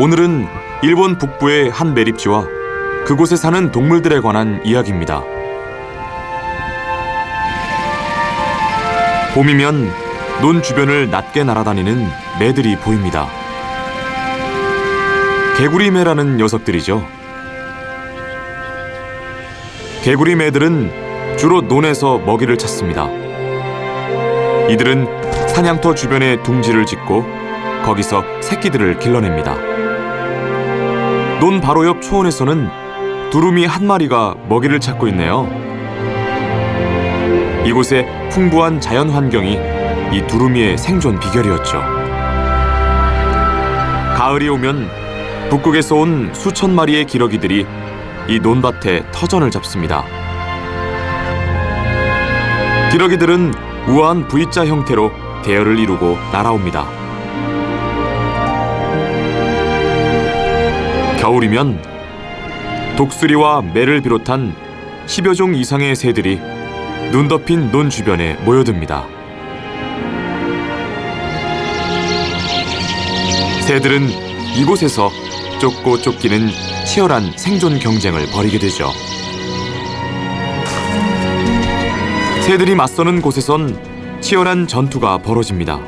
오늘은 일본 북부의 한 매립지와 그곳에 사는 동물들에 관한 이야기입니다. 봄이면 논 주변을 낮게 날아다니는 매들이 보입니다. 개구리매라는 녀석들이죠. 개구리매들은 주로 논에서 먹이를 찾습니다. 이들은 사냥터 주변에 둥지를 짓고 거기서 새끼들을 길러냅니다. 논 바로 옆 초원에서는 두루미 한 마리가 먹이를 찾고 있네요. 이곳의 풍부한 자연 환경이 이 두루미의 생존 비결이었죠. 가을이 오면 북극에서 온 수천 마리의 기러기들이 이 논밭에 터전을 잡습니다. 기러기들은 우아한 V자 형태로 대열을 이루고 날아옵니다. 겨울이면 독수리와 매를 비롯한 10여 종 이상의 새들이 눈 덮인 논 주변에 모여듭니다. 새들은 이곳에서 쫓고 쫓기는 치열한 생존 경쟁을 벌이게 되죠. 새들이 맞서는 곳에선 치열한 전투가 벌어집니다.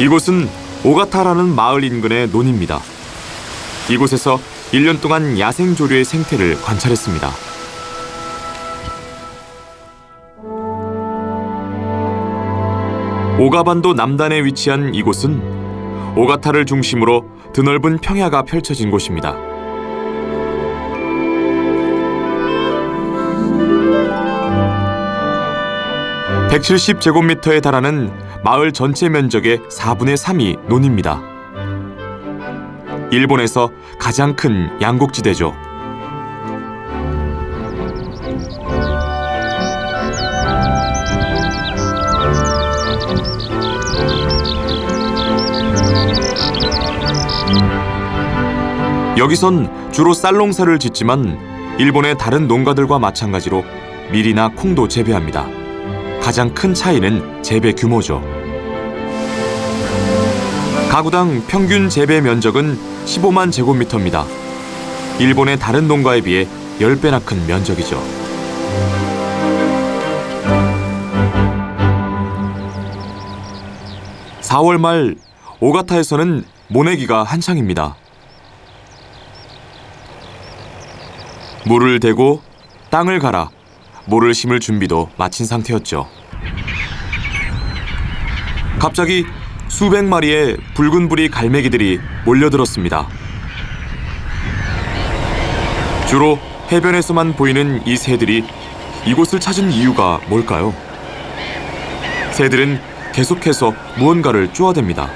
이곳은 오가타라는 마을 인근의 논입니다. 이곳에서 1년 동안 야생조류의 생태를 관찰했습니다. 오가반도 남단에 위치한 이곳은 오가타를 중심으로 드넓은 평야가 펼쳐진 곳입니다. (170제곱미터에) 달하는 마을 전체 면적의 4분의 3이 논입니다. 일본에서 가장 큰 양곡지대죠. 여기선 주로 쌀농사를 짓지만 일본의 다른 농가들과 마찬가지로 밀이나 콩도 재배합니다. 가장 큰 차이는 재배 규모죠. 가구당 평균 재배 면적은 15만 제곱미터입니다. 일본의 다른 농가에 비해 10배나 큰 면적이죠. (4월) 말 오가타에서는 모내기가 한창입니다. 물을 대고 땅을 갈아 모를 심을 준비도 마친 상태였죠. 갑자기 수백 마리의 붉은 부리 갈매기들이 몰려들었습니다. 주로 해변에서만 보이는 이 새들이 이곳을 찾은 이유가 뭘까요? 새들은 계속해서 무언가를 쪼아댑니다.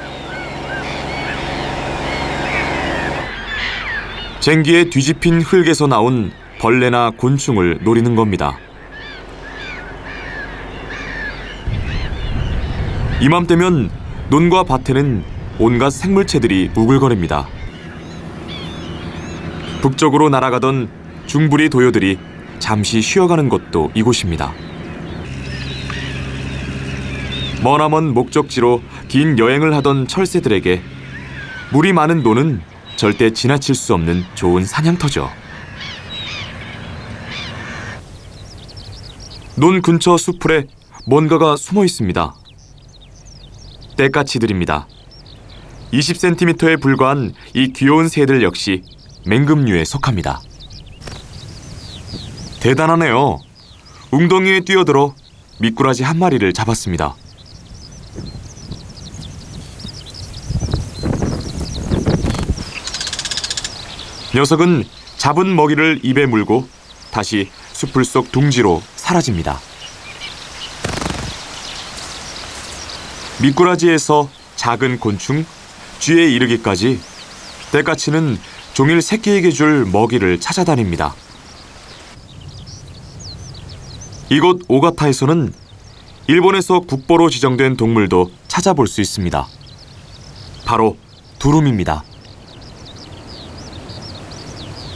쟁기에 뒤집힌 흙에서 나온 벌레나 곤충을 노리는 겁니다. 이맘때면 논과 밭에는 온갖 생물체들이 우글거립니다. 북쪽으로 날아가던 중부리 도요들이 잠시 쉬어가는 곳도 이곳입니다. 머나먼 목적지로 긴 여행을 하던 철새들에게 물이 많은 논은 절대 지나칠 수 없는 좋은 사냥터죠. 논 근처 수풀에 뭔가가 숨어 있습니다. 떼까치들입니다. 20cm에 불과한 이 귀여운 새들 역시 맹금류에 속합니다. 대단하네요. 웅덩이에 뛰어들어 미꾸라지 한 마리를 잡았습니다. 녀석은 잡은 먹이를 입에 물고 다시 수풀 속 둥지로 사라집니다. 미꾸라지에서 작은 곤충, 쥐에 이르기까지 떼까치는 종일 새끼에게 줄 먹이를 찾아다닙니다. 이곳 오가타에서는 일본에서 국보로 지정된 동물도 찾아볼 수 있습니다. 바로 두루미입니다.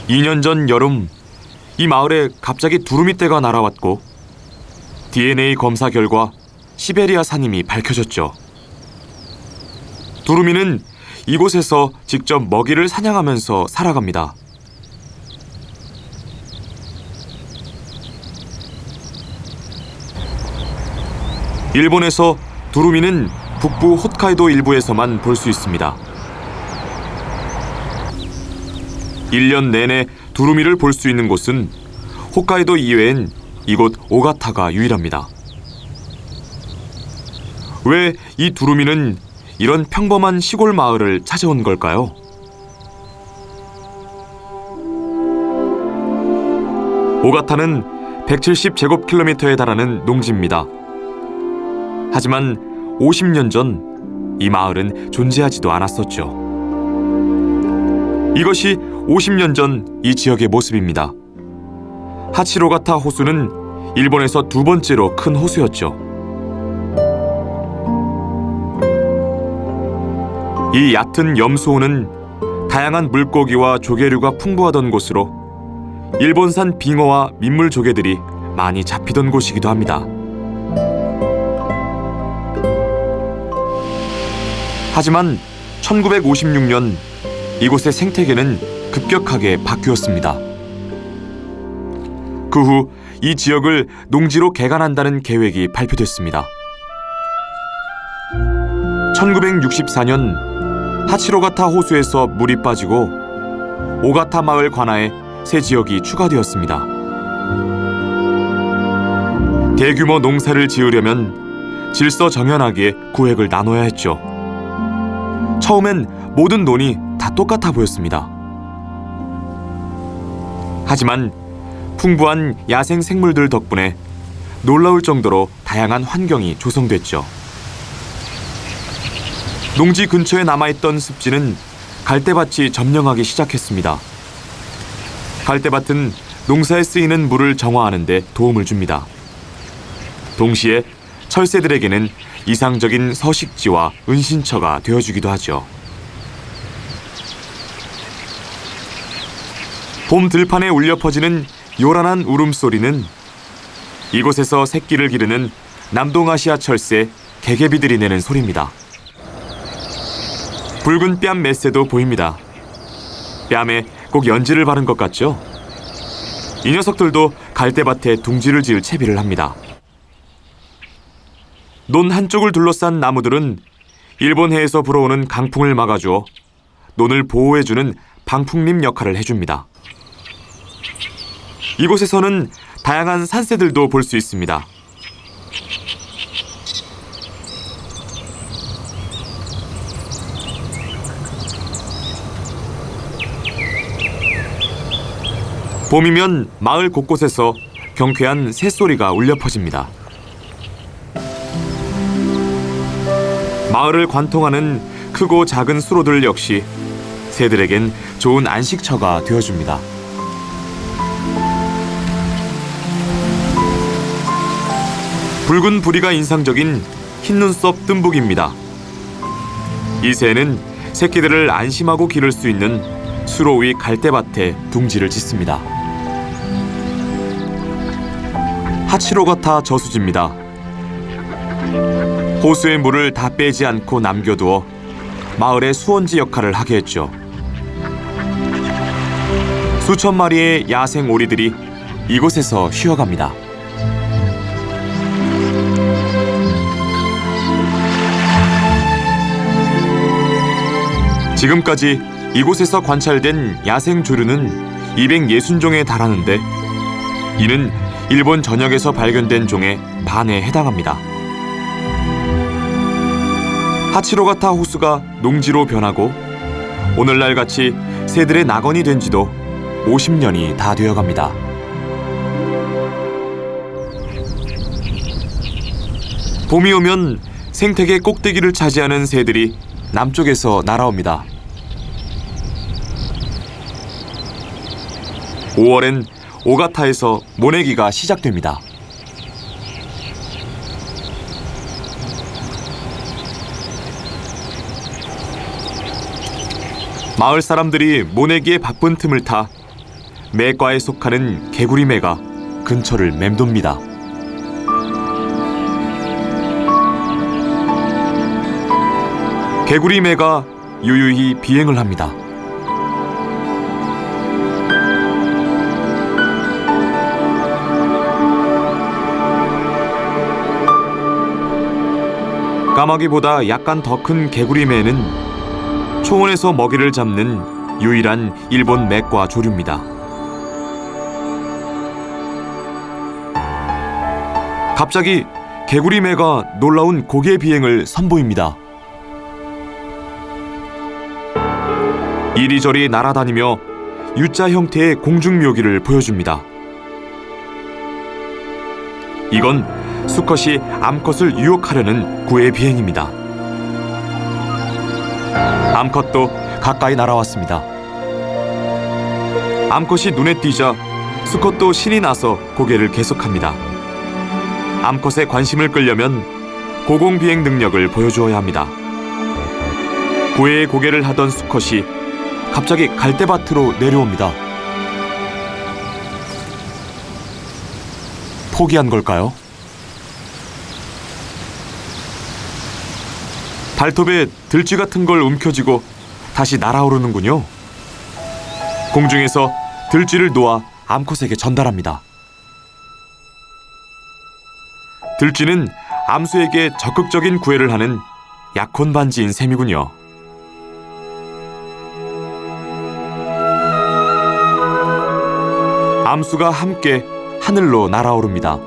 2년 전 여름, 이 마을에 갑자기 두루미떼가 날아왔고 DNA 검사 결과 시베리아 산임이 밝혀졌죠. 두루미는 이곳에서 직접 먹이를 사냥하면서 살아갑니다. 일본에서 두루미는 북부 홋카이도 일부에서만 볼 수 있습니다. 1년 내내 두루미를 볼 수 있는 곳은 홋카이도 이외엔 이곳 오가타가 유일합니다. 왜 이 두루미는 이런 평범한 시골 마을을 찾아온 걸까요? 오가타는 170제곱킬로미터에 달하는 농지입니다. 하지만 50년 전 이 마을은 존재하지도 않았었죠. 이것이 50년 전 이 지역의 모습입니다. 하치로가타 호수는 일본에서 두 번째로 큰 호수였죠. 이 얕은 염소호는 다양한 물고기와 조개류가 풍부하던 곳으로 일본산 빙어와 민물조개들이 많이 잡히던 곳이기도 합니다. 하지만 1956년 이곳의 생태계는 급격하게 바뀌었습니다. 그 후 이 지역을 농지로 개간한다는 계획이 발표됐습니다. 1964년 하치로가타 호수에서 물이 빠지고 오가타 마을 관하에 새 지역이 추가되었습니다. 대규모 농사를 지으려면 질서정연하게 구획을 나눠야 했죠. 처음엔 모든 논이 다 똑같아 보였습니다. 하지만 풍부한 야생 생물들 덕분에 놀라울 정도로 다양한 환경이 조성됐죠. 농지 근처에 남아있던 습지는 갈대밭이 점령하기 시작했습니다. 갈대밭은 농사에 쓰이는 물을 정화하는 데 도움을 줍니다. 동시에 철새들에게는 이상적인 서식지와 은신처가 되어주기도 하죠. 봄 들판에 울려 퍼지는 요란한 울음소리는 이곳에서 새끼를 기르는 남동아시아 철새 개개비들이 내는 소리입니다. 붉은 뺨 맷새도 보입니다. 뺨에 꼭 연지를 바른 것 같죠? 이 녀석들도 갈대밭에 둥지를 지을 채비를 합니다. 논 한쪽을 둘러싼 나무들은 일본해에서 불어오는 강풍을 막아주어 논을 보호해주는 방풍림 역할을 해줍니다. 이곳에서는 다양한 산새들도 볼 수 있습니다. 봄이면 마을 곳곳에서 경쾌한 새소리가 울려 퍼집니다. 마을을 관통하는 크고 작은 수로들 역시 새들에겐 좋은 안식처가 되어줍니다. 붉은 부리가 인상적인 흰눈썹 뜸북입니다. 이 새는 새끼들을 안심하고 기를 수 있는 수로 위 갈대밭에 둥지를 짓습니다. 하치로가타 저수지입니다. 호수의 물을 다 빼지 않고 남겨두어 마을의 수원지 역할을 하게 했죠. 수천 마리의 야생 오리들이 이곳에서 쉬어갑니다. 지금까지 이곳에서 관찰된 야생 조류는 260종에 달하는데 이는 일본 전역에서 발견된 종의 반에 해당합니다. 하치로가타 호수가 농지로 변하고 오늘날같이 새들의 낙원이 된 지도 50년이 다 되어갑니다. 봄이 오면 생태계 꼭대기를 차지하는 새들이 남쪽에서 날아옵니다. 5월엔 오가타에서 모내기가 시작됩니다. 마을 사람들이 모내기에 바쁜 틈을 타 매과에 속하는 개구리매가 근처를 맴돕니다. 개구리매가 유유히 비행을 합니다. 까마귀보다 약간 더 큰 개구리매는 초원에서 먹이를 잡는 유일한 일본 맥과 조류입니다. 갑자기 개구리매가 놀라운 고개 비행을 선보입니다. 이리저리 날아다니며 U자 형태의 공중묘기를 보여줍니다. 이건 수컷이 암컷을 유혹하려는 구애 비행입니다. 암컷도 가까이 날아왔습니다. 암컷이 눈에 띄자 수컷도 신이 나서 고개를 계속합니다. 암컷의 관심을 끌려면 고공비행 능력을 보여주어야 합니다. 구애의 고개를 하던 수컷이 갑자기 갈대밭으로 내려옵니다. 포기한 걸까요? 발톱에 들쥐 같은 걸 움켜쥐고 다시 날아오르는군요. 공중에서 들쥐를 놓아 암컷에게 전달합니다. 들쥐는 암수에게 적극적인 구애를 하는 약혼 반지인 셈이군요. 암수가 함께 하늘로 날아오릅니다.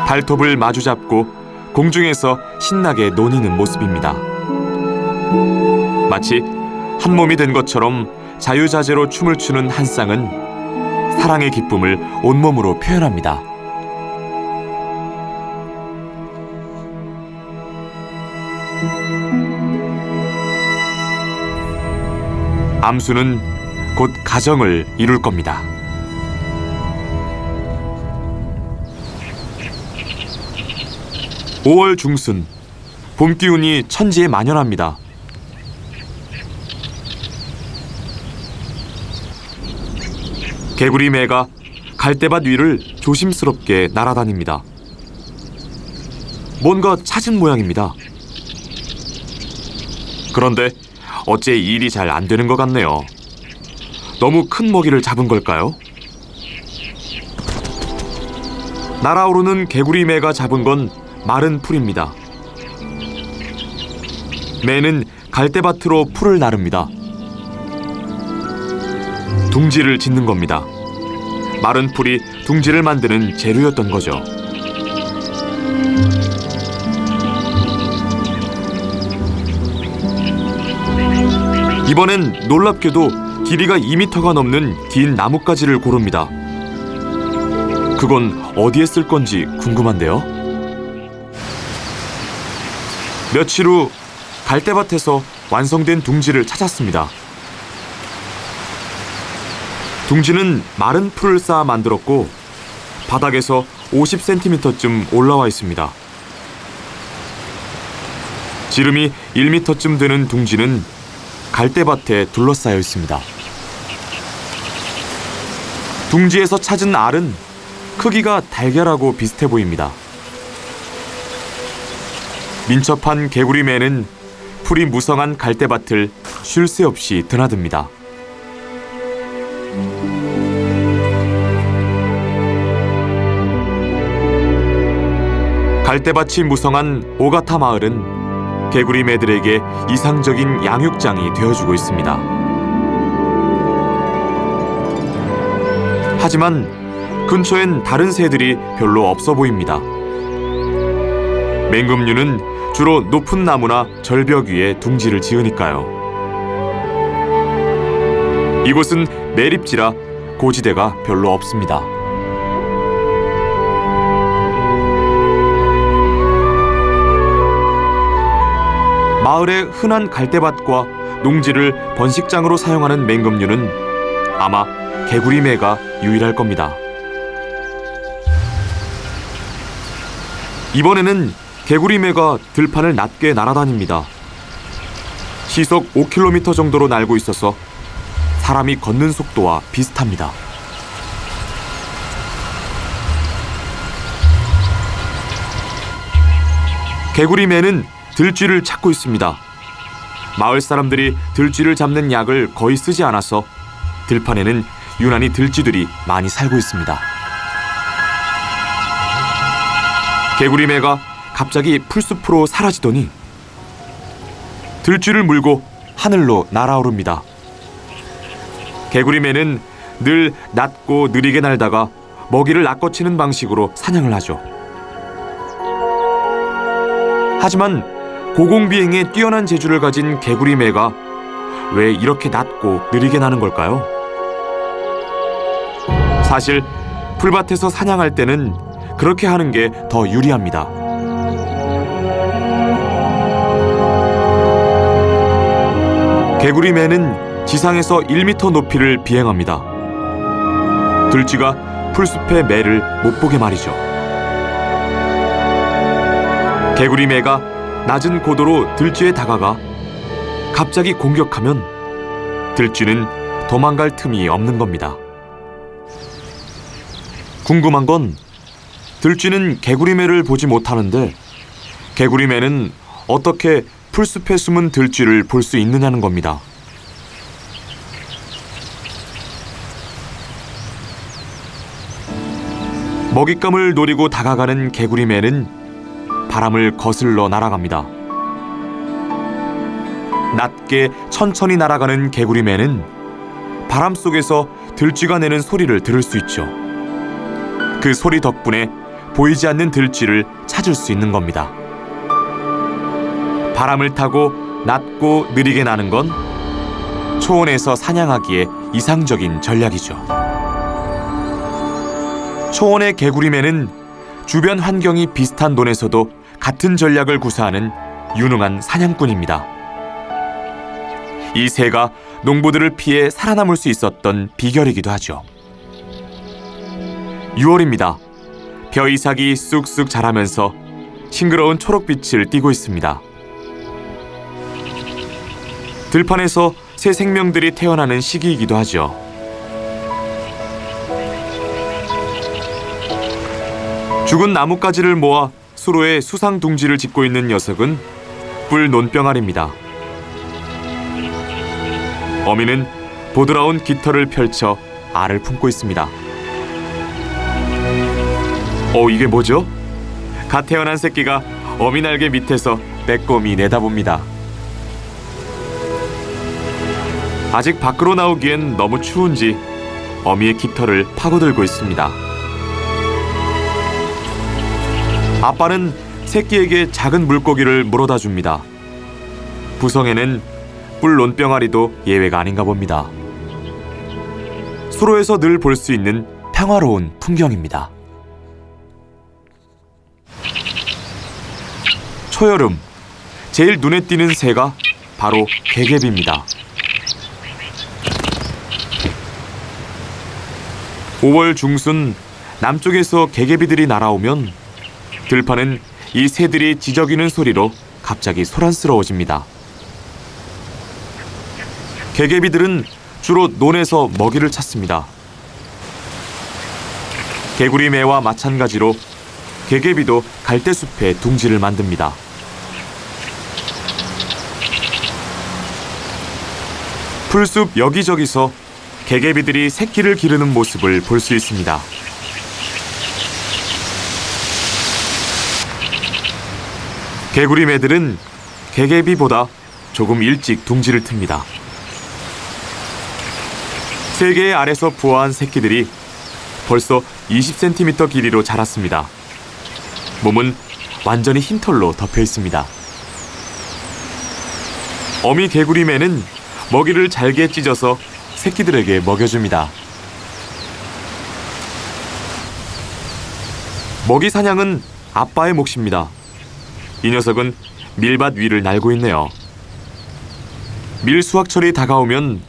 발톱을 마주잡고 공중에서 신나게 노니는 모습입니다. 마치 한 몸이 된 것처럼 자유자재로 춤을 추는 한 쌍은 사랑의 기쁨을 온몸으로 표현합니다. 암수는 곧 가정을 이룰 겁니다. (5월) 중순, 봄 기운이 천지에 만연합니다. 개구리매가 갈대밭 위를 조심스럽게 날아다닙니다. 뭔가 찾은 모양입니다. 그런데 어째 일이 잘 안 되는 것 같네요. 너무 큰 먹이를 잡은 걸까요? 날아오르는 개구리매가 잡은 건 마른 풀입니다. 매는 갈대밭으로 풀을 나릅니다. 둥지를 짓는 겁니다. 마른 풀이 둥지를 만드는 재료였던 거죠. 이번엔 놀랍게도 길이가 2m가 넘는 긴 나뭇가지를 고릅니다. 그건 어디에 쓸 건지 궁금한데요. 며칠 후 갈대밭에서 완성된 둥지를 찾았습니다. 둥지는 마른 풀을 쌓아 만들었고 바닥에서 50cm쯤 올라와 있습니다. 지름이 1m쯤 되는 둥지는 갈대밭에 둘러싸여 있습니다. 둥지에서 찾은 알은 크기가 달걀하고 비슷해 보입니다. 민첩한 개구리매는 풀이 무성한 갈대밭을 쉴 새 없이 드나듭니다. 갈대밭이 무성한 오가타 마을은 개구리매들에게 이상적인 양육장이 되어주고 있습니다. 하지만 근처엔 다른 새들이 별로 없어 보입니다. 맹금류는 주로 높은 나무나 절벽 위에 둥지를 지으니까요. 이곳은 매립지라 고지대가 별로 없습니다. 마을의 흔한 갈대밭과 농지를 번식장으로 사용하는 맹금류는 아마 개구리매가 유일할 겁니다. 이번에는 개구리매가 들판을 낮게 날아다닙니다. 시속 5km 정도로 날고 있어서 사람이 걷는 속도와 비슷합니다. 개구리매는 들쥐를 찾고 있습니다. 마을 사람들이 들쥐를 잡는 약을 거의 쓰지 않아서 들판에는 유난히 들쥐들이 많이 살고 있습니다. 개구리매가 갑자기 풀숲으로 사라지더니 들쥐를 물고 하늘로 날아오릅니다. 개구리매는 늘 낮고 느리게 날다가 먹이를 낚아채는 방식으로 사냥을 하죠. 하지만 고공비행에 뛰어난 재주를 가진 개구리매가 왜 이렇게 낮고 느리게 나는 걸까요? 사실 풀밭에서 사냥할 때는 그렇게 하는 게 더 유리합니다. 개구리매는 지상에서 1m 높이를 비행합니다. 들쥐가 풀숲의 매를 못 보게 말이죠. 개구리매가 낮은 고도로 들쥐에 다가가 갑자기 공격하면 들쥐는 도망갈 틈이 없는 겁니다. 궁금한 건 들쥐는 개구리매를 보지 못하는데 개구리매는 어떻게 풀숲에 숨은 들쥐를 볼 수 있느냐는 겁니다. 먹잇감을 노리고 다가가는 개구리매는 바람을 거슬러 날아갑니다. 낮게 천천히 날아가는 개구리매는 바람 속에서 들쥐가 내는 소리를 들을 수 있죠. 그 소리 덕분에 보이지 않는 들쥐를 찾을 수 있는 겁니다. 바람을 타고 낮고 느리게 나는 건 초원에서 사냥하기에 이상적인 전략이죠. 초원의 개구리매는 주변 환경이 비슷한 논에서도 같은 전략을 구사하는 유능한 사냥꾼입니다. 이 새가 농부들을 피해 살아남을 수 있었던 비결이기도 하죠. 6월입니다. 벼이삭이 쑥쑥 자라면서 싱그러운 초록빛을 띠고 있습니다. 들판에서 새 생명들이 태어나는 시기이기도 하죠. 죽은 나뭇가지를 모아 수로에 수상 둥지를 짓고 있는 녀석은 뿔 논병아리입니다. 어미는 보드라운 깃털을 펼쳐 알을 품고 있습니다. 이게 뭐죠? 갓 태어난 새끼가 어미 날개 밑에서 빼꼼히 내다봅니다. 아직 밖으로 나오기엔 너무 추운지 어미의 깃털을 파고들고 있습니다. 아빠는 새끼에게 작은 물고기를 물어다 줍니다. 부성에는 뿔 논병아리도 예외가 아닌가 봅니다. 수로에서 늘 볼 수 있는 평화로운 풍경입니다. 초여름, 제일 눈에 띄는 새가 바로 개개비입니다. 5월 중순 남쪽에서 개개비들이 날아오면 들판은 이 새들이 지저귀는 소리로 갑자기 소란스러워집니다. 개개비들은 주로 논에서 먹이를 찾습니다. 개구리매와 마찬가지로 개개비도 갈대숲에 둥지를 만듭니다. 풀숲 여기저기서 개개비들이 새끼를 기르는 모습을 볼 수 있습니다. 개구리매들은 개개비보다 조금 일찍 둥지를 틉니다. 세 개의 알에서 부화한 새끼들이 벌써 20cm 길이로 자랐습니다. 몸은 완전히 흰 털로 덮여 있습니다. 어미 개구리매는 먹이를 잘게 찢어서 새끼들에게 먹여줍니다. 먹이 사냥은 아빠의 몫입니다. 이 녀석은 밀밭 위를 날고 있네요. 밀 수확철이 다가오면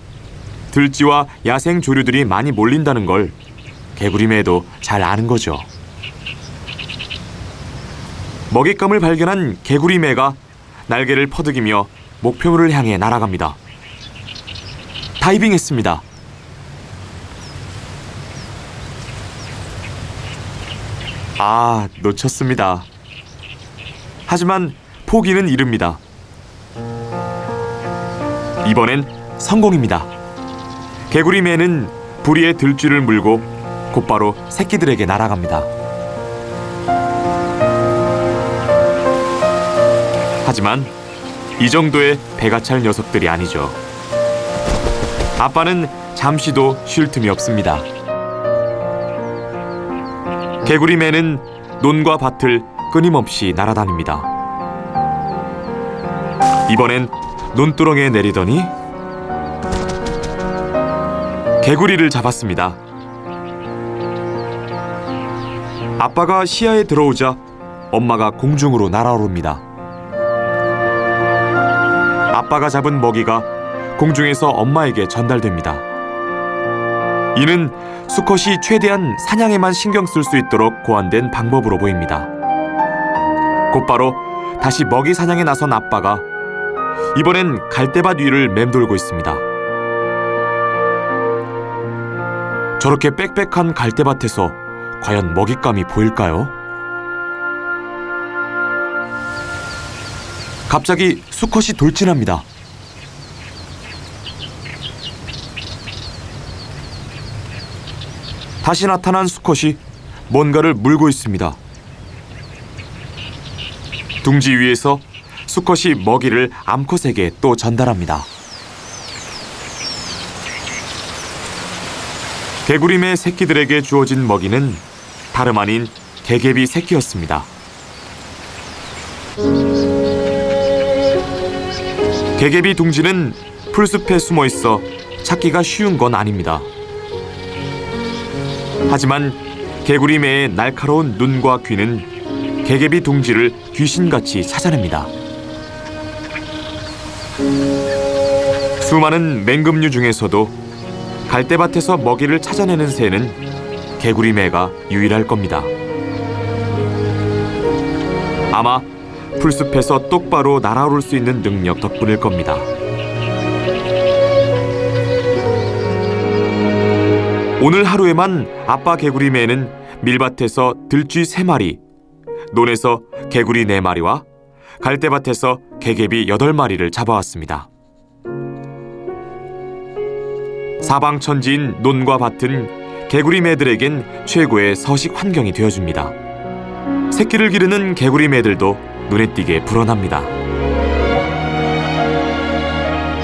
들쥐와 야생 조류들이 많이 몰린다는 걸 개구리매도 잘 아는 거죠. 먹잇감을 발견한 개구리매가 날개를 퍼득이며 목표물을 향해 날아갑니다. 다이빙했습니다. 놓쳤습니다. 하지만 포기는 이릅니다. 이번엔 성공입니다. 개구리매는 부리에 들쥐를 물고 곧바로 새끼들에게 날아갑니다. 하지만 이 정도의 배가 찰 녀석들이 아니죠. 아빠는 잠시도 쉴 틈이 없습니다. 개구리매는 논과 밭을 끊임없이 날아다닙니다. 이번엔 논두렁에 내리더니 개구리를 잡았습니다. 아빠가 시야에 들어오자 엄마가 공중으로 날아오릅니다. 아빠가 잡은 먹이가 공중에서 엄마에게 전달됩니다. 이는 수컷이 최대한 사냥에만 신경 쓸 수 있도록 고안된 방법으로 보입니다. 곧바로 다시 먹이 사냥에 나선 아빠가 이번엔 갈대밭 위를 맴돌고 있습니다. 저렇게 빽빽한 갈대밭에서 과연 먹잇감이 보일까요? 갑자기 수컷이 돌진합니다. 다시 나타난 수컷이 뭔가를 물고 있습니다. 둥지 위에서 수컷이 먹이를 암컷에게 또 전달합니다. 개구리매 새끼들에게 주어진 먹이는 다름 아닌 개개비 새끼였습니다. 개개비 둥지는 풀숲에 숨어 있어 찾기가 쉬운 건 아닙니다. 하지만 개구리매의 날카로운 눈과 귀는 개개비 둥지를 귀신같이 찾아냅니다. 수많은 맹금류 중에서도 갈대밭에서 먹이를 찾아내는 새는 개구리매가 유일할 겁니다. 아마 풀숲에서 똑바로 날아오를 수 있는 능력 덕분일 겁니다. 오늘 하루에만 아빠 개구리매는 밀밭에서 들쥐 3마리, 논에서 개구리 4마리와 갈대밭에서 개개비 8마리를 잡아왔습니다. 사방천지인 논과 밭은 개구리매들에겐 최고의 서식 환경이 되어줍니다. 새끼를 기르는 개구리매들도 눈에 띄게 불어납니다.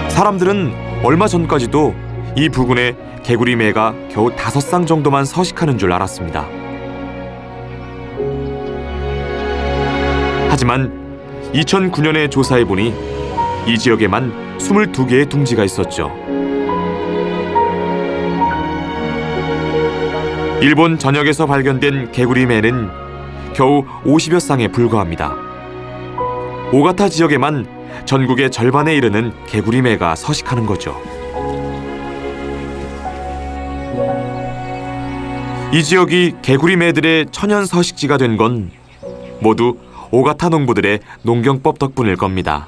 사람들은 얼마 전까지도 이 부근에 개구리매가 겨우 5쌍 정도만 서식하는 줄 알았습니다. 하지만 2009년에 조사해보니 이 지역에만 22개의 둥지가 있었죠. 일본 전역에서 발견된 개구리매는 겨우 50여 쌍에 불과합니다. 오가타 지역에만 전국의 절반에 이르는 개구리매가 서식하는 거죠. 이 지역이 개구리매들의 천연 서식지가 된 건 모두 오가타 농부들의 농경법 덕분일 겁니다.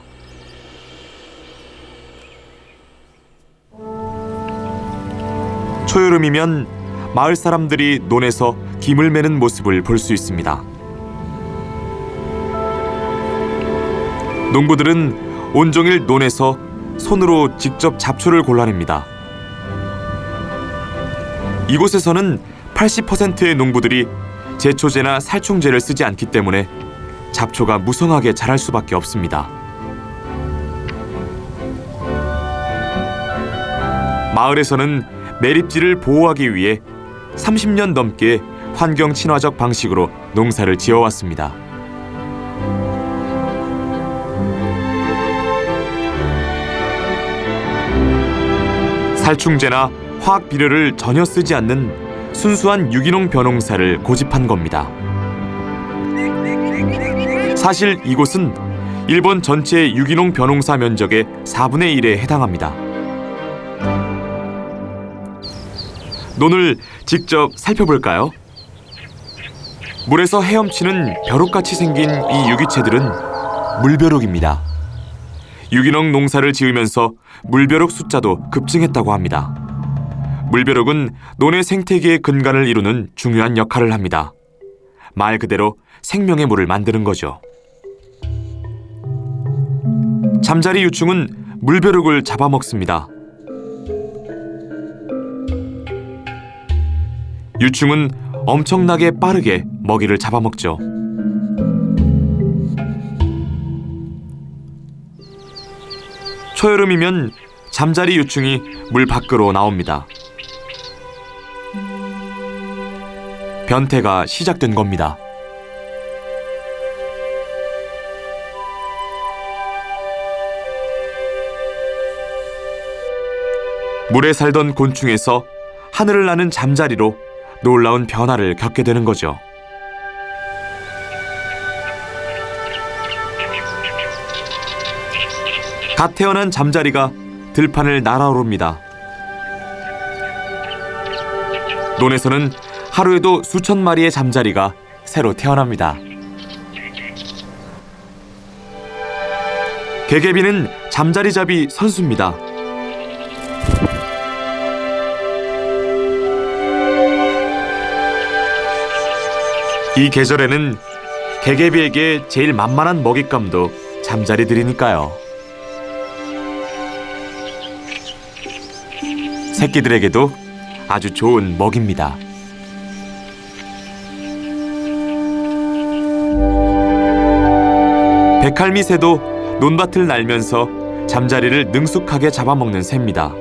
초여름이면 마을 사람들이 논에서 김을 매는 모습을 볼 수 있습니다. 농부들은 온종일 논에서 손으로 직접 잡초를 골라냅니다. 이곳에서는 80%의 농부들이 제초제나 살충제를 쓰지 않기 때문에 잡초가 무성하게 자랄 수밖에 없습니다. 마을에서는 매립지를 보호하기 위해 30년 넘게 환경 친화적 방식으로 농사를 지어왔습니다. 살충제나 화학 비료를 전혀 쓰지 않는 순수한 유기농 벼농사를 고집한 겁니다. 사실 이곳은 일본 전체 유기농 벼농사 면적의 4분의 1에 해당합니다. 논을 직접 살펴볼까요? 물에서 헤엄치는 벼룩같이 생긴 이 유기체들은 물벼룩입니다. 유기농 농사를 지으면서 물벼룩 숫자도 급증했다고 합니다. 물벼룩은 논의 생태계의 근간을 이루는 중요한 역할을 합니다. 말 그대로 생명의 물을 만드는 거죠. 잠자리 유충은 물벼룩을 잡아먹습니다. 유충은 엄청나게 빠르게 먹이를 잡아먹죠. 초여름이면 잠자리 유충이 물 밖으로 나옵니다. 변태가 시작된 겁니다. 물에 살던 곤충에서 하늘을 나는 잠자리로 놀라운 변화를 겪게 되는 거죠. 갓 태어난 잠자리가 들판을 날아오릅니다. 논에서는 하루에도 수천 마리의 잠자리가 새로 태어납니다. 개개비는 잠자리잡이 선수입니다. 이 계절에는 개개비에게 제일 만만한 먹잇감도 잠자리들이니까요. 새끼들에게도 아주 좋은 먹입니다. 백할미 새도 논밭을 날면서 잠자리를 능숙하게 잡아먹는 새입니다.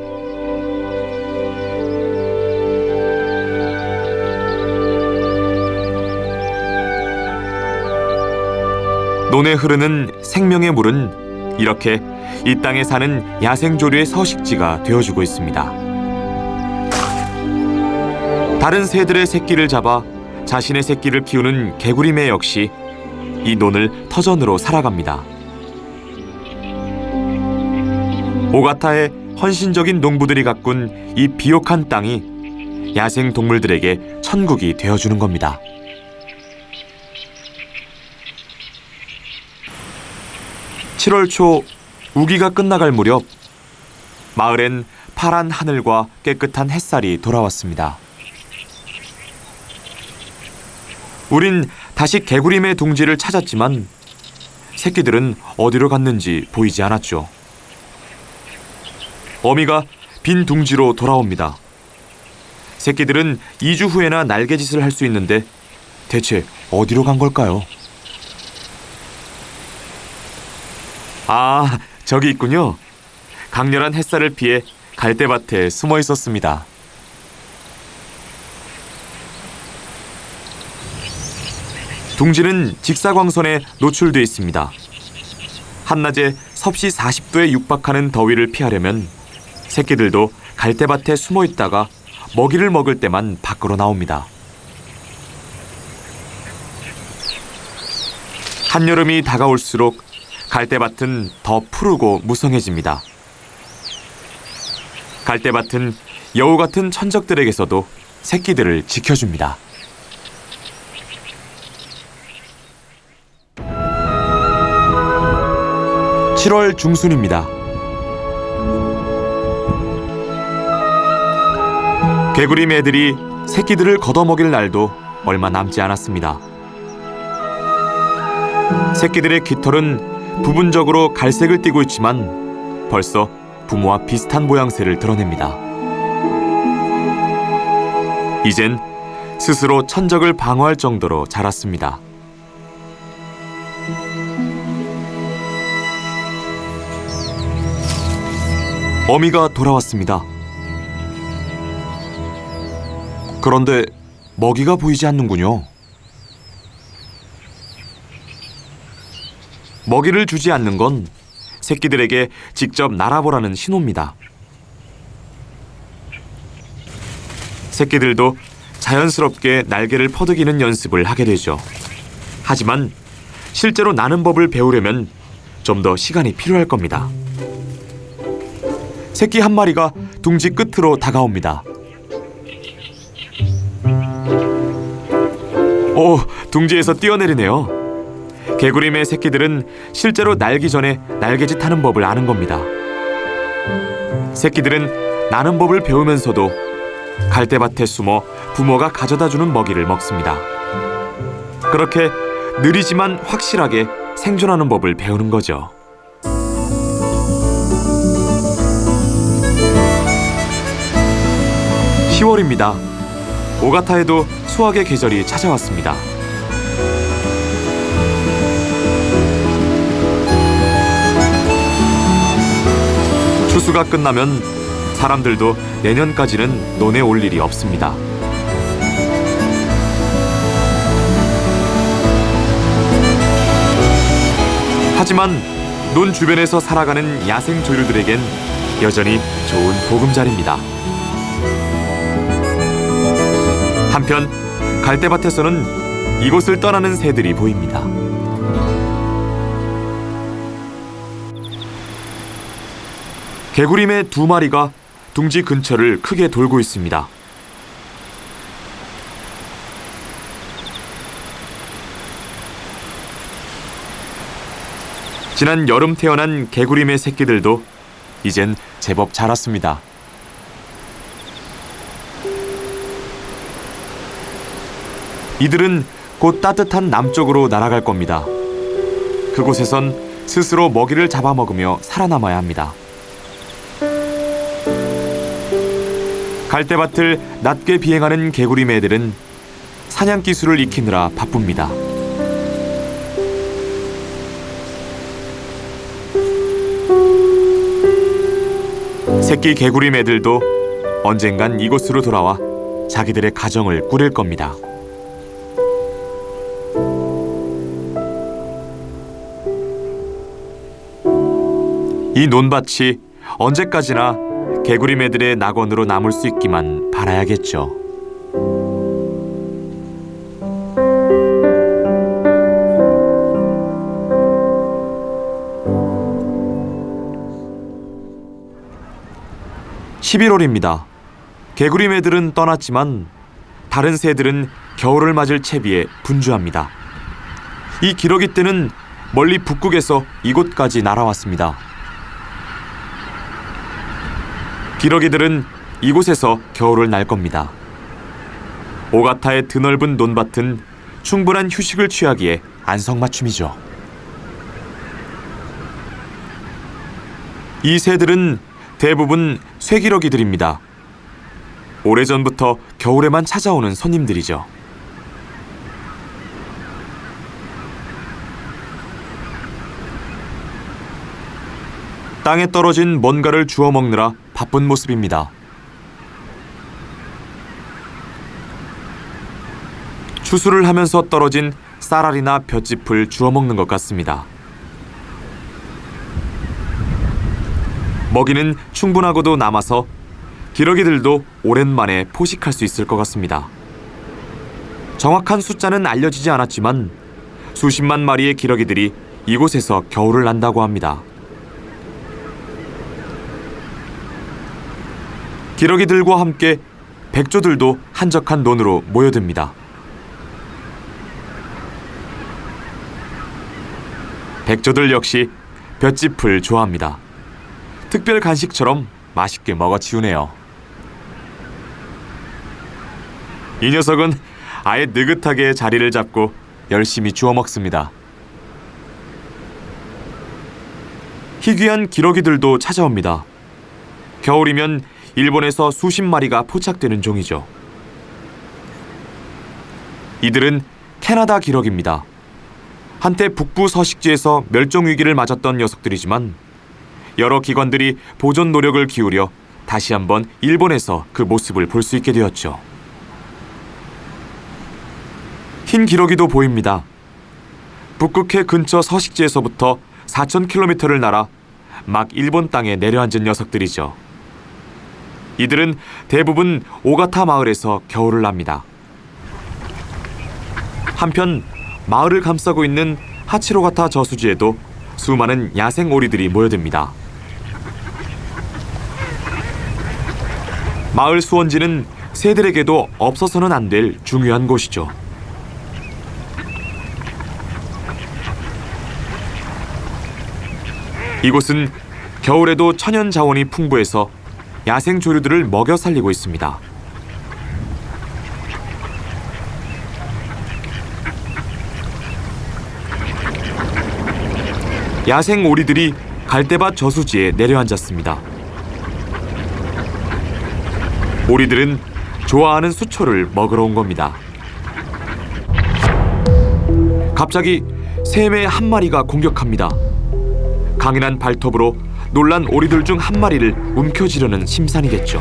논에 흐르는 생명의 물은 이렇게 이 땅에 사는 야생조류의 서식지가 되어주고 있습니다. 다른 새들의 새끼를 잡아 자신의 새끼를 키우는 개구리매 역시 이 논을 터전으로 살아갑니다. 오가타의 헌신적인 농부들이 가꾼 이 비옥한 땅이 야생 동물들에게 천국이 되어주는 겁니다. (7월) 초 우기가 끝나갈 무렵 마을엔 파란 하늘과 깨끗한 햇살이 돌아왔습니다. 우린 다시 개구리매 둥지를 찾았지만 새끼들은 어디로 갔는지 보이지 않았죠. 어미가 빈 둥지로 돌아옵니다. 새끼들은 2주 후에나 날개짓을 할 수 있는데 대체 어디로 간 걸까요? 아, 저기 있군요. 강렬한 햇살을 피해 갈대밭에 숨어 있었습니다. 둥지는 직사광선에 노출돼 있습니다. 한낮에 섭씨 40도에 육박하는 더위를 피하려면 새끼들도 갈대밭에 숨어 있다가 먹이를 먹을 때만 밖으로 나옵니다. 한여름이 다가올수록 갈대밭은 더 푸르고 무성해집니다. 갈대밭은 여우 같은 천적들에게서도 새끼들을 지켜줍니다. (7월) 중순입니다. 개구리매들이 새끼들을 걷어먹일 날도 얼마 남지 않았습니다. 새끼들의 깃털은 부분적으로 갈색을 띠고 있지만 벌써 부모와 비슷한 모양새를 드러냅니다. 이젠 스스로 천적을 방어할 정도로 자랐습니다. 어미가 돌아왔습니다. 그런데 먹이가 보이지 않는군요. 먹이를 주지 않는 건 새끼들에게 직접 날아보라는 신호입니다. 새끼들도 자연스럽게 날개를 퍼득이는 연습을 하게 되죠. 하지만 실제로 나는 법을 배우려면 좀 더 시간이 필요할 겁니다. 새끼 한 마리가 둥지 끝으로 다가옵니다. 오, 둥지에서 뛰어내리네요. 개구리매 새끼들은 실제로 날기 전에 날개짓 하는 법을 아는 겁니다. 새끼들은 나는 법을 배우면서도 갈대밭에 숨어 부모가 가져다주는 먹이를 먹습니다. 그렇게 느리지만 확실하게 생존하는 법을 배우는 거죠. 10월입니다. 오가타에도 수확의 계절이 찾아왔습니다. 추수가 끝나면 사람들도 내년까지는 논에 올 일이 없습니다. 하지만 논 주변에서 살아가는 야생 조류들에겐 여전히 좋은 보금자리입니다. 한편 갈대밭에서는 이곳을 떠나는 새들이 보입니다. 개구리매 2마리가 둥지 근처를 크게 돌고 있습니다. 지난 여름 태어난 개구리매 새끼들도 이젠 제법 자랐습니다. 이들은 곧 따뜻한 남쪽으로 날아갈 겁니다. 그곳에선 스스로 먹이를 잡아먹으며 살아남아야 합니다. 갈대밭을 낮게 비행하는 개구리매들은 사냥 기술을 익히느라 바쁩니다. 새끼 개구리매들도 언젠간 이곳으로 돌아와 자기들의 가정을 꾸릴 겁니다. 이 논밭이 언제까지나 개구리매들의 낙원으로 남을 수 있기만 바라야겠죠. (11월입니다) 개구리매들은 떠났지만 다른 새들은 겨울을 맞을 채비에 분주합니다. 이 기러기 떼는 멀리 북극에서 이곳까지 날아왔습니다. 기러기들은 이곳에서 겨울을 날 겁니다. 오가타의 드넓은 논밭은 충분한 휴식을 취하기에 안성맞춤이죠. 이 새들은 대부분 쇠기러기들입니다. 오래전부터 겨울에만 찾아오는 손님들이죠. 땅에 떨어진 뭔가를 주워 먹느라 바쁜 모습입니다. 추수를 하면서 떨어진 쌀알이나 볏짚을 주워 먹는 것 같습니다. 먹이는 충분하고도 남아서 기러기들도 오랜만에 포식할 수 있을 것 같습니다. 정확한 숫자는 알려지지 않았지만 수십만 마리의 기러기들이 이곳에서 겨울을 난다고 합니다. 기러기들과 함께 백조들도 한적한 논으로 모여듭니다. 백조들 역시 볏짚을 좋아합니다. 특별 간식처럼 맛있게 먹어치우네요. 이 녀석은 아예 느긋하게 자리를 잡고 열심히 주워 먹습니다. 희귀한 기러기들도 찾아옵니다. 겨울이면 일본에서 수십 마리가 포착되는 종이죠. 이들은 캐나다 기러기입니다. 한때 북부 서식지에서 멸종 위기를 맞았던 녀석들이지만 여러 기관들이 보존 노력을 기울여 다시 한번 일본에서 그 모습을 볼 수 있게 되었죠. 흰 기러기도 보입니다. 북극해 근처 서식지에서부터 4,000km를 날아 막 일본 땅에 내려앉은 녀석들이죠. 이들은 대부분 오가타 마을에서 겨울을 납니다. 한편 마을을 감싸고 있는 하치로가타 저수지에도 수많은 야생 오리들이 모여듭니다. 마을 수원지는 새들에게도 없어서는 안 될 중요한 곳이죠. 이곳은 겨울에도 천연 자원이 풍부해서 야생 조류들을 먹여 살리고 있습니다. 야생 오리들이 갈대밭 저수지에 내려앉았습니다. 오리들은 좋아하는 수초를 먹으러 온 겁니다. 갑자기 샘의 한 마리가 공격합니다. 강인한 발톱으로 놀란 오리들 중 한 마리를 움켜쥐려는 심산이겠죠.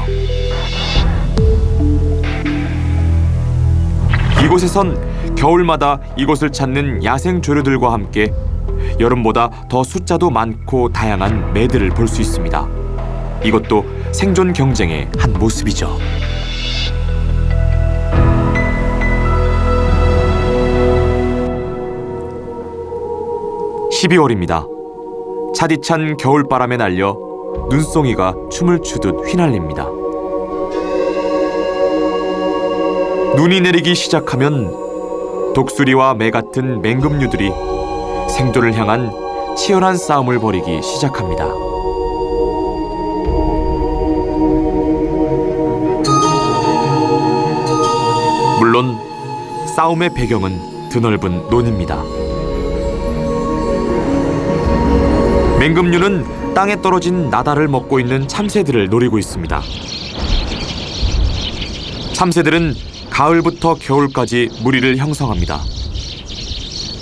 이곳에선 겨울마다 이곳을 찾는 야생 조류들과 함께 여름보다 더 숫자도 많고 다양한 매들을 볼 수 있습니다. 이것도 생존 경쟁의 한 모습이죠. 12월입니다. 차디찬 겨울바람에 날려 눈송이가 춤을 추듯 휘날립니다. 눈이 내리기 시작하면 독수리와 매 같은 맹금류들이 생존을 향한 치열한 싸움을 벌이기 시작합니다. 물론 싸움의 배경은 드넓은 논입니다. 맹금류는 땅에 떨어진 나다를 먹고 있는 참새들을 노리고 있습니다. 참새들은 가을부터 겨울까지 무리를 형성합니다.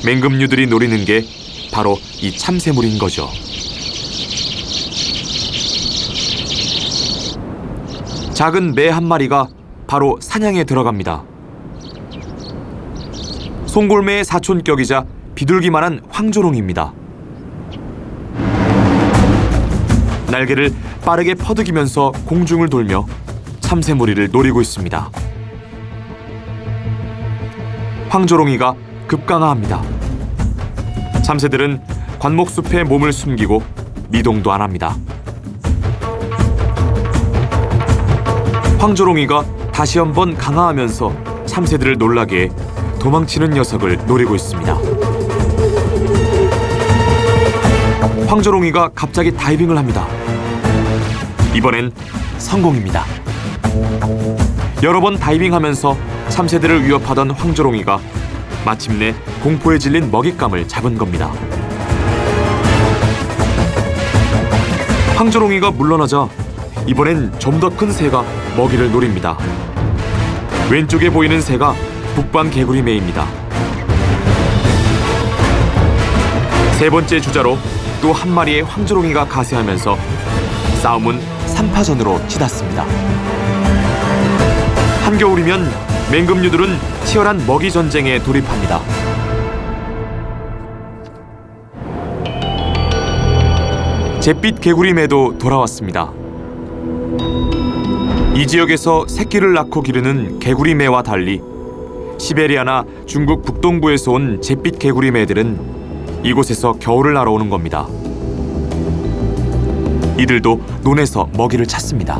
맹금류들이 노리는 게 바로 이 참새물인 거죠. 작은 매 한 마리가 바로 사냥에 들어갑니다. 송골매의 사촌격이자 비둘기만한 황조롱입니다. 날개를 빠르게 퍼득이면서 공중을 돌며 참새무리를 노리고 있습니다. 황조롱이가 급강하합니다. 참새들은 관목숲에 몸을 숨기고 미동도 안 합니다. 황조롱이가 다시 한번 강화하면서 참새들을 놀라게 해 도망치는 녀석을 노리고 있습니다. 황조롱이가 갑자기 다이빙을 합니다. 이번엔 성공입니다. 여러 번 다이빙하면서 참새들을 위협하던 황조롱이가 마침내 공포에 질린 먹잇감을 잡은 겁니다. 황조롱이가 물러나자 이번엔 좀 더 큰 새가 먹이를 노립니다. 왼쪽에 보이는 새가 북방 개구리매입니다. 세 번째 주자로 또 한 마리의 황조롱이가 가세하면서 싸움은 3파전으로 치닫습니다. 한겨울이면 맹금류들은 치열한 먹이 전쟁에 돌입합니다. 잿빛 개구리매도 돌아왔습니다. 이 지역에서 새끼를 낳고 기르는 개구리매와 달리 시베리아나 중국 북동부에서 온 잿빛 개구리매들은 이곳에서 겨울을 날아오는 겁니다. 이들도 논에서 먹이를 찾습니다.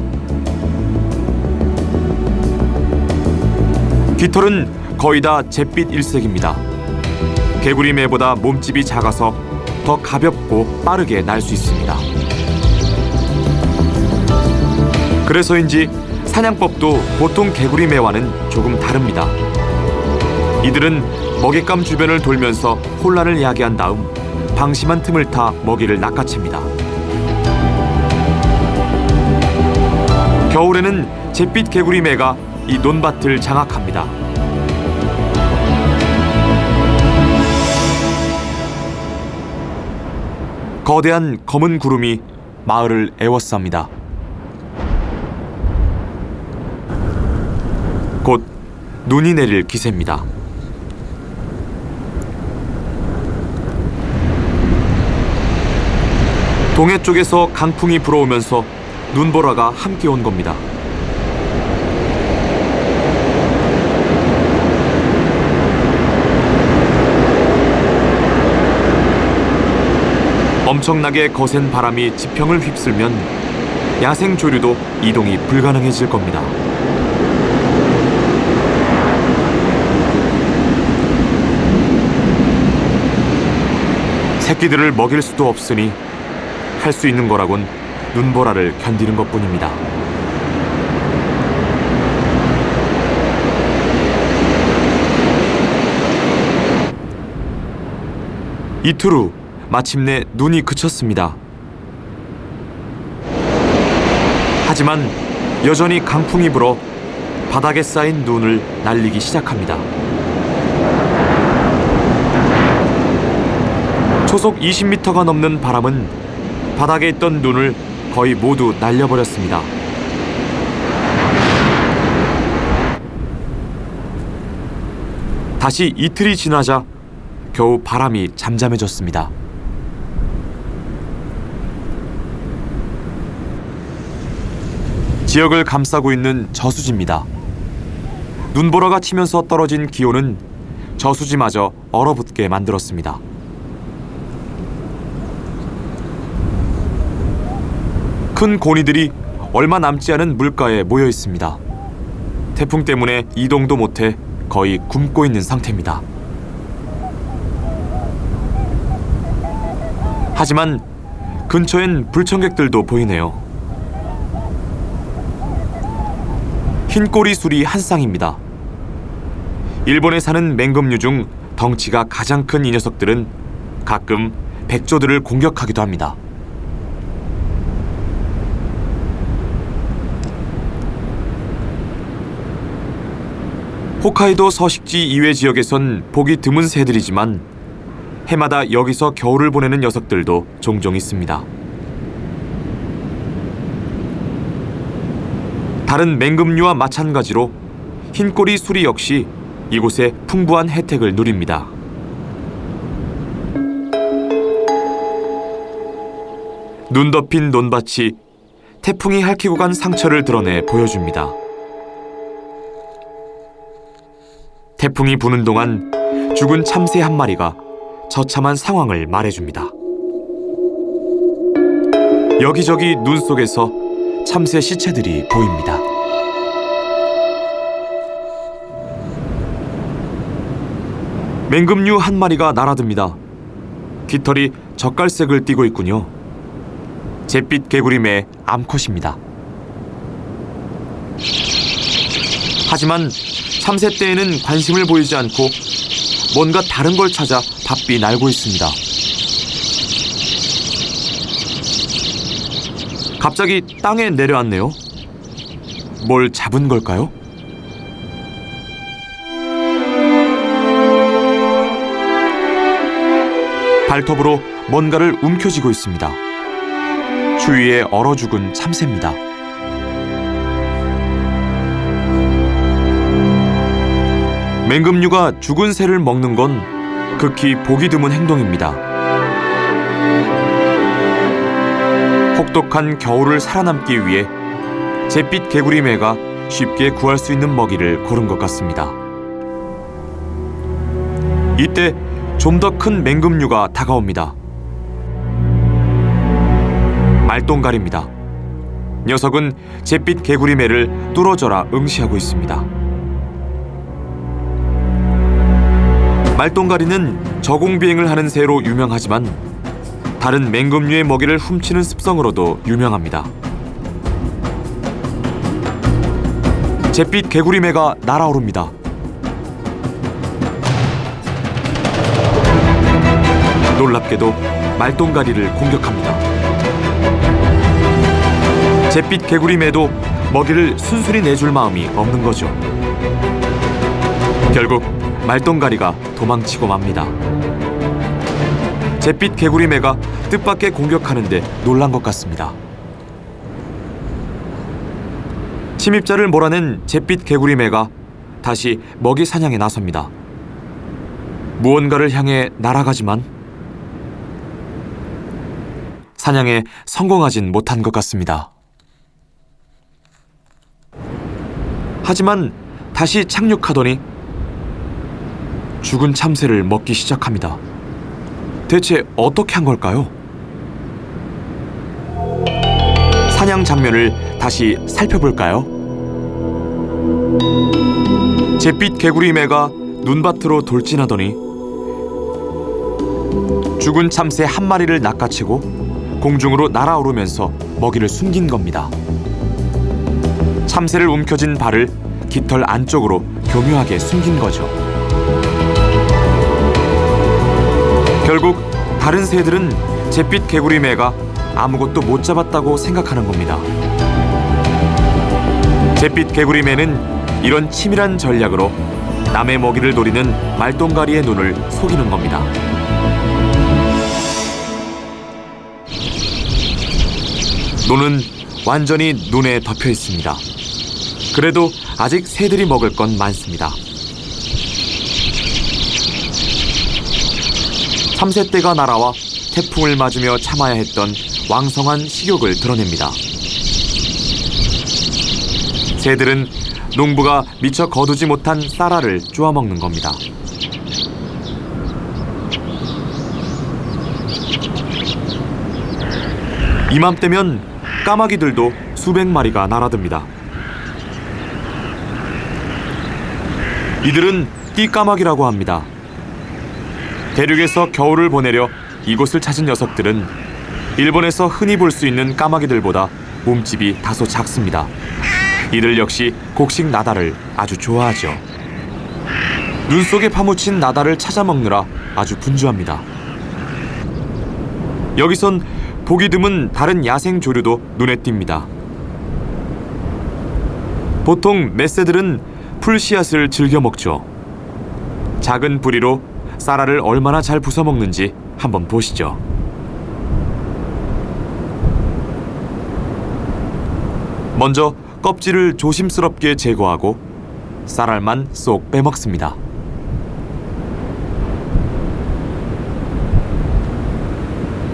깃털은 거의 다 잿빛 일색입니다. 개구리매보다 몸집이 작아서 더 가볍고 빠르게 날 수 있습니다. 그래서인지 사냥법도 보통 개구리매와는 조금 다릅니다. 이들은 먹잇감 주변을 돌면서 혼란을 야기한 다음 방심한 틈을 타 먹이를 낚아챕니다. 겨울에는 잿빛 개구리매가 이 논밭을 장악합니다. 거대한 검은 구름이 마을을 에워쌉니다. 곧 눈이 내릴 기세입니다. 동해 쪽에서 강풍이 불어오면서 눈보라가 함께 온 겁니다. 엄청나게 거센 바람이 지평을 휩쓸면 야생 조류도 이동이 불가능해질 겁니다. 새끼들을 먹일 수도 없으니 할 수 있는 거라곤 눈보라를 견디는 것뿐입니다. 이틀 후 마침내 눈이 그쳤습니다. 하지만 여전히 강풍이 불어 바닥에 쌓인 눈을 날리기 시작합니다. 초속 20m가 넘는 바람은 바닥에 있던 눈을 거의 모두 날려버렸습니다. 다시 이틀이 지나자 겨우 바람이 잠잠해졌습니다. 지역을 감싸고 있는 저수지입니다. 눈보라가 치면서 떨어진 기온은 저수지마저 얼어붙게 만들었습니다. 큰 고니들이 얼마 남지 않은 물가에 모여 있습니다. 태풍 때문에 이동도 못해 거의 굶고 있는 상태입니다. 하지만 근처엔 불청객들도 보이네요. 흰꼬리 수리 한 쌍입니다. 일본에 사는 맹금류 중 덩치가 가장 큰 이 녀석들은 가끔 백조들을 공격하기도 합니다. 홋카이도 서식지 이외 지역에선 보기 드문 새들이지만 해마다 여기서 겨울을 보내는 녀석들도 종종 있습니다. 다른 맹금류와 마찬가지로 흰꼬리 수리 역시 이곳에 풍부한 혜택을 누립니다. 눈 덮인 논밭이 태풍이 핥히고 간 상처를 드러내 보여줍니다. 태풍이 부는 동안 죽은 참새 한 마리가 처참한 상황을 말해줍니다. 여기저기 눈 속에서 참새 시체들이 보입니다. 맹금류 한 마리가 날아듭니다. 깃털이 젓갈색을 띠고 있군요. 잿빛 개구리매 암컷입니다. 하지만 참새 떼에는 관심을 보이지 않고 뭔가 다른 걸 찾아 바삐 날고 있습니다. 갑자기 땅에 내려앉네요. 뭘 잡은 걸까요? 발톱으로 뭔가를 움켜쥐고 있습니다. 주위에 얼어 죽은 참새입니다. 맹금류가 죽은 새를 먹는 건 극히 보기 드문 행동입니다. 혹독한 겨울을 살아남기 위해 잿빛 개구리매가 쉽게 구할 수 있는 먹이를 고른 것 같습니다. 이때 좀 더 큰 맹금류가 다가옵니다. 말똥갈입니다. 녀석은 잿빛 개구리매를 뚫어져라 응시하고 있습니다. 말똥가리는 저공비행을 하는 새로 유명하지만 다른 맹금류의 먹이를 훔치는 습성으로도 유명합니다. 잿빛 개구리매가 날아오릅니다. 놀랍게도 말똥가리를 공격합니다. 잿빛 개구리매도 먹이를 순순히 내줄 마음이 없는 거죠. 결국 말똥가리가 도망치고 맙니다. 잿빛 개구리매가 뜻밖의 공격하는데 놀란 것 같습니다. 침입자를 몰아낸 잿빛 개구리매가 다시 먹이 사냥에 나섭니다. 무언가를 향해 날아가지만 사냥에 성공하진 못한 것 같습니다. 하지만 다시 착륙하더니 죽은 참새를 먹기 시작합니다. 대체 어떻게 한 걸까요? 사냥 장면을 다시 살펴볼까요? 잿빛 개구리매가 눈밭으로 돌진하더니 죽은 참새 한 마리를 낚아채고 공중으로 날아오르면서 먹이를 숨긴 겁니다. 참새를 움켜쥔 발을 깃털 안쪽으로 교묘하게 숨긴 거죠. 결국 다른 새들은 잿빛 개구리매가 아무것도 못 잡았다고 생각하는 겁니다. 잿빛 개구리매는 이런 치밀한 전략으로 남의 먹이를 노리는 말똥가리의 눈을 속이는 겁니다. 노는 완전히 눈에 덮여 있습니다. 그래도 아직 새들이 먹을 건 많습니다. 3세 떼가 날아와 태풍을 맞으며 참아야 했던 왕성한 식욕을 드러냅니다. 새들은 농부가 미처 거두지 못한 쌀알을 쪼아먹는 겁니다. 이맘때면 까마귀들도 수백 마리가 날아듭니다. 이들은 띠까마귀라고 합니다. 대륙에서 겨울을 보내려 이곳을 찾은 녀석들은 일본에서 흔히 볼 수 있는 까마귀들보다 몸집이 다소 작습니다. 이들 역시 곡식 나달을 아주 좋아하죠. 눈 속에 파묻힌 나달을 찾아 먹느라 아주 분주합니다. 여기선 보기 드문 다른 야생 조류도 눈에 띕니다. 보통 멧새들은 풀씨앗을 즐겨 먹죠. 작은 부리로 쌀알을 얼마나 잘 부숴 먹는지 한번 보시죠. 먼저 껍질을 조심스럽게 제거하고 쌀알만 쏙 빼먹습니다.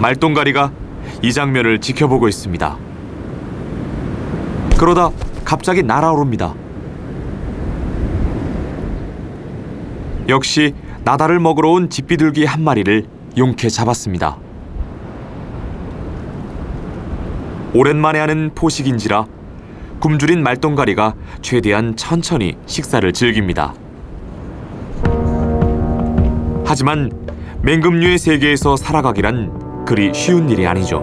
말똥가리가 이 장면을 지켜보고 있습니다. 그러다 갑자기 날아오릅니다. 역시 나달을 먹으러 온 집비둘기 한 마리를 용케 잡았습니다. 오랜만에 하는 포식인지라 굶주린 말똥가리가 최대한 천천히 식사를 즐깁니다. 하지만 맹금류의 세계에서 살아가기란 그리 쉬운 일이 아니죠.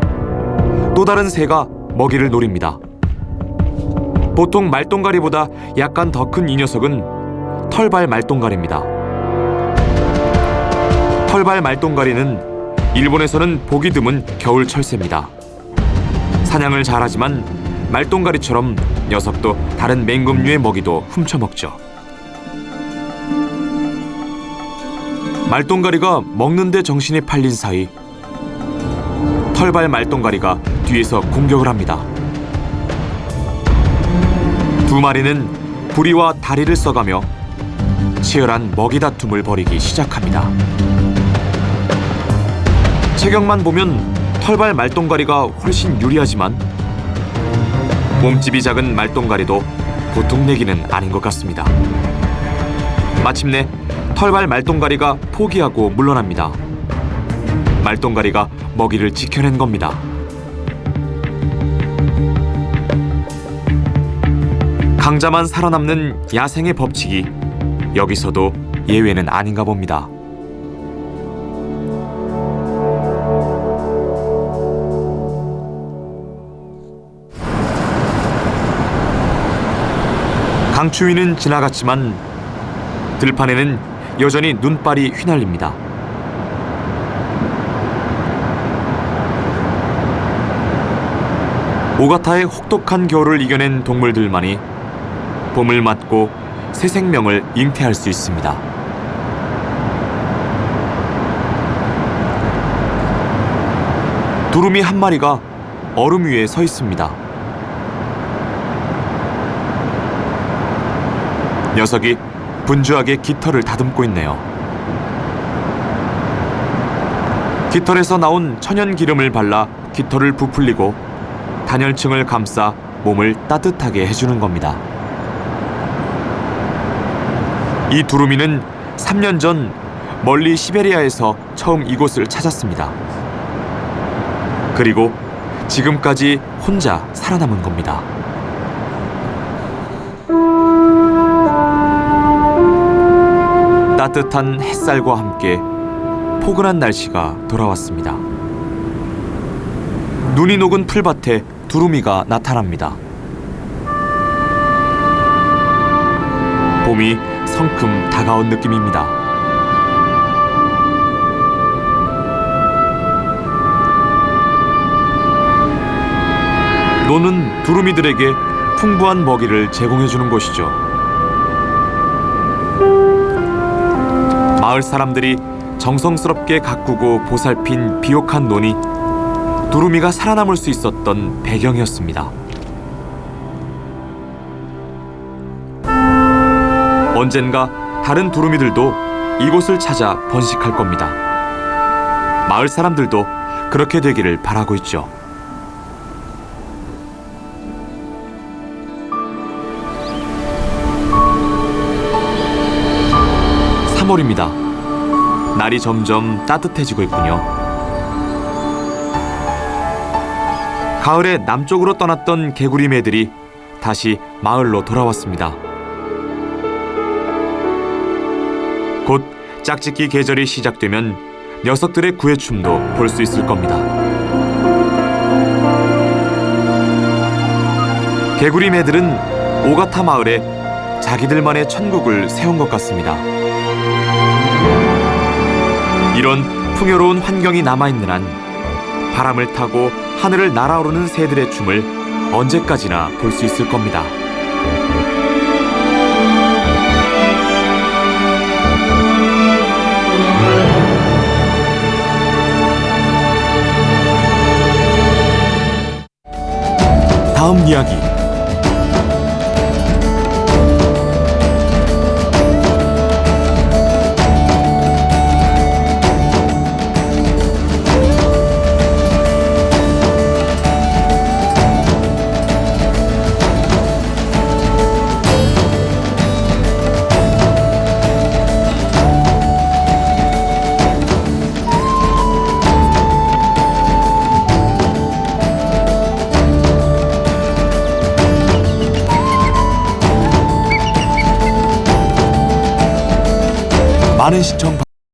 또 다른 새가 먹이를 노립니다. 보통 말똥가리보다 약간 더 큰 이 녀석은 털발 말똥가리입니다. 털발 말똥가리는 일본에서는 보기 드문 겨울 철새입니다. 사냥을 잘하지만 말똥가리처럼 녀석도 다른 맹금류의 먹이도 훔쳐먹죠. 말똥가리가 먹는데 정신이 팔린 사이 털발 말똥가리가 뒤에서 공격을 합니다. 두 마리는 부리와 다리를 써가며 치열한 먹이 다툼을 벌이기 시작합니다. 체격만 보면 털발 말똥가리가 훨씬 유리하지만 몸집이 작은 말똥가리도 보통 내기는 아닌 것 같습니다. 마침내 털발 말똥가리가 포기하고 물러납니다. 말똥가리가 먹이를 지켜낸 겁니다. 강자만 살아남는 야생의 법칙이 여기서도 예외는 아닌가 봅니다. 강추위는 지나갔지만 들판에는 여전히 눈발이 휘날립니다. 오가타의 혹독한 겨울을 이겨낸 동물들만이 봄을 맞고 새 생명을 잉태할 수 있습니다. 두루미 한 마리가 얼음 위에 서 있습니다. 녀석이 분주하게 깃털을 다듬고 있네요. 깃털에서 나온 천연 기름을 발라 깃털을 부풀리고 단열층을 감싸 몸을 따뜻하게 해주는 겁니다. 이 두루미는 3년 전 멀리 시베리아에서 처음 이곳을 찾았습니다. 그리고 지금까지 혼자 살아남은 겁니다. 따뜻한 햇살과 함께 포근한 날씨가 돌아왔습니다. 눈이 녹은 풀밭에 두루미가 나타납니다. 봄이 성큼 다가온 느낌입니다. 노는 두루미들에게 풍부한 먹이를 제공해주는 곳이죠. 마을 사람들이 정성스럽게 가꾸고 보살핀 비옥한 논이 두루미가 살아남을 수 있었던 배경이었습니다. 언젠가 다른 두루미들도 이곳을 찾아 번식할 겁니다. 마을 사람들도 그렇게 되기를 바라고 있죠. 3월입니다. 날이 점점 따뜻해지고 있군요. 가을에 남쪽으로 떠났던 개구리 매들이 다시 마을로 돌아왔습니다. 곧 짝짓기 계절이 시작되면 녀석들의 구애춤도 볼 수 있을 겁니다. 개구리 매들은 오가타 마을에 자기들만의 천국을 세운 것 같습니다. 이런 풍요로운 환경이 남아있는 한 바람을 타고 하늘을 날아오르는 새들의 춤을 언제까지나 볼 수 있을 겁니다. 다음 이야기. 많은 시청